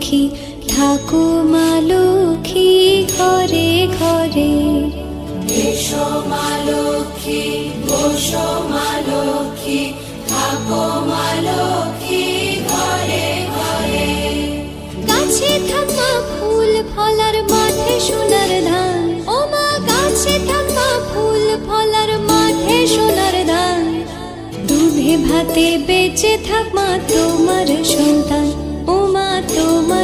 লক্ষ্মী থাকো মা লক্ষ্মী ঘরে ঘরে। এসো মা লক্ষ্মী, বসো মা লক্ষ্মী, থাকো মা লক্ষ্মী ঘরে ঘরে। গাছে থাকা ফুল ফলার মাঠে সোনার ধান, ও মা গাছে থাকা ফুল ফলার মাঠে সোনার ধান। দুধে ভাতে বেঁচে থাক মা তোমার সন্তান, ও মা তোমার